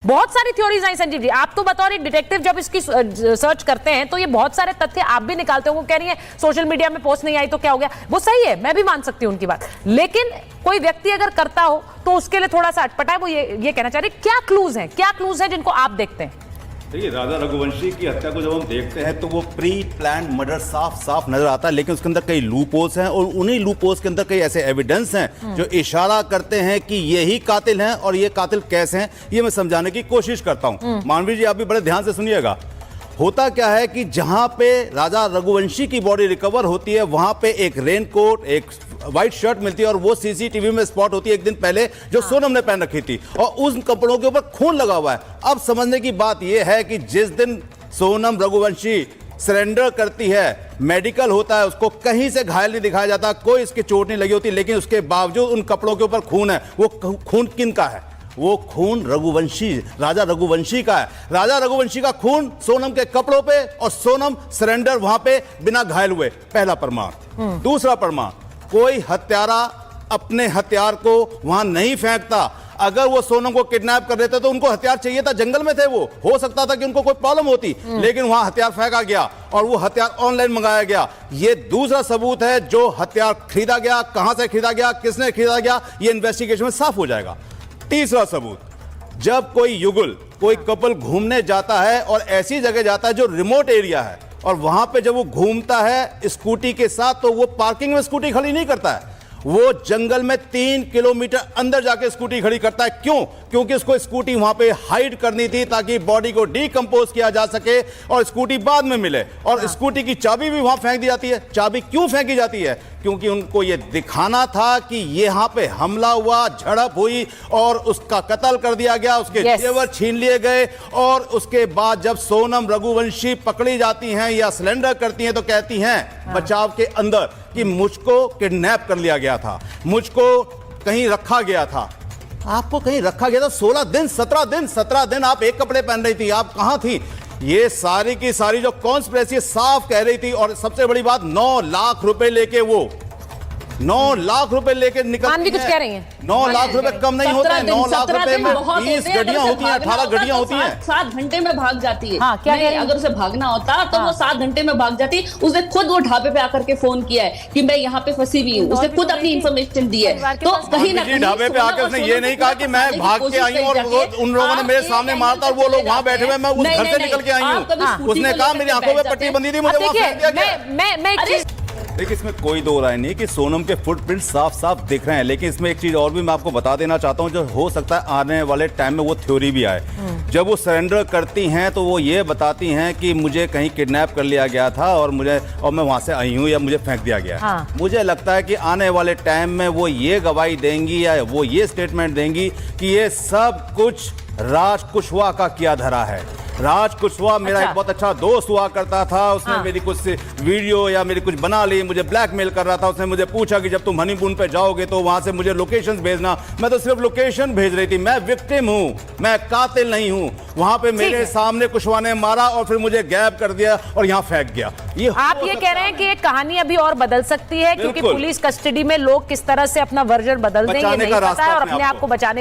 बहुत सारी थ्योरीज आई संजीव जी। आप तो बतौर एक डिटेक्टिव जब इसकी सर्च करते हैं तो ये बहुत सारे तथ्य आप भी निकालते हो। कह रही है सोशल मीडिया में पोस्ट नहीं आई तो क्या हो गया, वो सही है, मैं भी मान सकती हूं उनकी बात, लेकिन कोई व्यक्ति अगर करता हो तो उसके लिए थोड़ा सा अटपटा है। वो ये कहना चाह रही है क्या क्लूज हैं जिनको आप देखते हैं? देखिए, राजा रघुवंशी की हत्या को जब हम देखते हैं तो वो प्री प्लान मर्डर साफ नजर आता है, लेकिन उसके अंदर कई लूप होल्स हैं और उन्हीं लूप होल्स के अंदर कई ऐसे एविडेंस हैं जो इशारा करते हैं कि यही कातिल हैं। और ये कातिल कैसे हैं ये मैं समझाने की कोशिश करता हूं। मानवीर जी, आप भी बड़े ध्यान से सुनिएगा। होता क्या है कि जहां पे राजा रघुवंशी की बॉडी रिकवर होती है वहां पे एक रेनकोट, एक व्हाइट शर्ट मिलती है और वो सीसीटीवी में स्पॉट होती है एक दिन पहले जो सोनम ने पहन रखी थी और उन कपड़ों के ऊपर खून लगा हुआ है। अब समझने की बात यह है कि जिस दिन सोनम रघुवंशी सरेंडर करती है, मेडिकल होता है, उसको कहीं से घायल नहीं दिखाया जाता, कोई इसकी चोट नहीं लगी होती, लेकिन उसके बावजूद उन कपड़ों के ऊपर खून है। वो खून किन का है? वो खून रघुवंशी, राजा रघुवंशी का है। राजा रघुवंशी का खून सोनम के कपड़ों पे और सोनम सरेंडर वहां पे बिना घायल हुए, पहला प्रमाण। दूसरा प्रमाण, कोई हत्यारा अपने हथियार को वहां नहीं फेंकता। अगर वो सोनम को किडनैप कर देते तो उनको हथियार चाहिए था, जंगल में थे, वो हो सकता था कि उनको कोई प्रॉब्लम होती, लेकिन वहां हथियार फेंका गया और वो हथियार ऑनलाइन मंगाया गया। ये दूसरा सबूत है। जो हथियार खरीदा गया, कहां से खरीदा गया, किसने खरीदा गया, ये इन्वेस्टिगेशन में साफ हो जाएगा। तीसरा सबूत, जब कोई युगल, कोई कपल घूमने जाता है और ऐसी जगह जाता है जो रिमोट एरिया है और वहां पे जब वो घूमता है स्कूटी के साथ तो वो पार्किंग में स्कूटी खड़ी नहीं करता है, वो जंगल में 3 किलोमीटर अंदर जाके स्कूटी खड़ी करता है। क्यों? क्योंकि उसको स्कूटी वहां पे हाइड करनी थी ताकि बॉडी को डीकंपोज किया जा सके और स्कूटी बाद में मिले। और स्कूटी की चाबी भी वहां फेंक दी जाती है। चाबी क्यों फेंकी जाती है? क्योंकि उनको यह दिखाना था कि यहां पे हमला हुआ, झड़प हुई और उसका कत्ल कर दिया गया, उसके जेवर छीन लिए गए। और उसके बाद जब सोनम रघुवंशी पकड़ी जाती हैं या सरेंडर करती हैं तो कहती हैं बचाव के अंदर कि मुझको किडनैप कर लिया गया था, मुझको कहीं रखा गया था। आपको कहीं रखा गया था? 16 दिन, 17 दिन आप एक कपड़े पहन रही थी, आप कहां थी? ये सारी की सारी जो कॉन्स्पिरेसी साफ कह रही थी। और सबसे बड़ी बात, 9 लाख रुपए लेके वो 9 लाख रुपए लेके निकलती कुछ कह रही हैं। 9 लाख रुपए कम नहीं होते हैं। 9 लाख रुपए में 20 गड्डियां होती हैं, 18 गड्डियां होती हैं। 7 घंटे में भाग जाती है। हाँ, क्या नहीं, अगर उसे भागना होता तो वो 7 घंटे में भाग जाती। उसने खुद वो ढाबे पे आकर के फोन किया है कि मैं यहाँ पे फंसी हुई हूँ। उसने खुद अपनी इंफॉर्मेशन दी है। तो कहीं ना कहीं ढाबे पे आकर उसने ये नहीं कहा कि मैं भाग के आई हूँ और उन लोगों ने मेरे सामने मारता और वो लोग वहां बैठे हुए, मैं उस घर से निकल के आई हूँ। उसने कहा मेरी आंखों में पट्टी बंधी थी, मुझे वहां फेंक दिया गया। देखिए, इसमें कोई दो राय नहीं कि सोनम के फुटप्रिंट साफ दिख रहे हैं, लेकिन इसमें एक चीज और भी मैं आपको बता देना चाहता हूं जो हो सकता है आने वाले टाइम में वो थ्योरी भी आए। जब वो सरेंडर करती हैं तो वो ये बताती हैं कि मुझे कहीं किडनैप कर लिया गया था और मैं वहां से आई हूं या मुझे फेंक दिया गया। मुझे लगता है कि आने वाले टाइम में वो ये गवाही देंगी या वो ये स्टेटमेंट देंगी कि ये सब कुछ राज कुशवाहा का किया धरा है। राज कुशवाहा मेरा एक बहुत अच्छा दोस्त हुआ करता था। उसने मेरी कुछ वीडियो या मेरी कुछ बना ली, मुझे ब्लैकमेल कर रहा था। उसने मुझे पूछा कि जब तुम हनीमून पे जाओगे तो वहां से मुझे लोकेशंस भेजना। मैं तो सिर्फ लोकेशन भेज रही थी। मैं विक्टिम हूं, मैं कातिल नहीं हूं। वहां पे मेरे सामने कुशवाहा ने मारा और फिर मुझे गैप कर दिया और यहां फेंक गया। आप ये कह रहे हैं कि एक कहानी अभी और बदल सकती है क्योंकि पुलिस कस्टडी में लोग किस तरह से अपना वर्जन बदल देंगे नहीं पता है और अपने आप को बचाने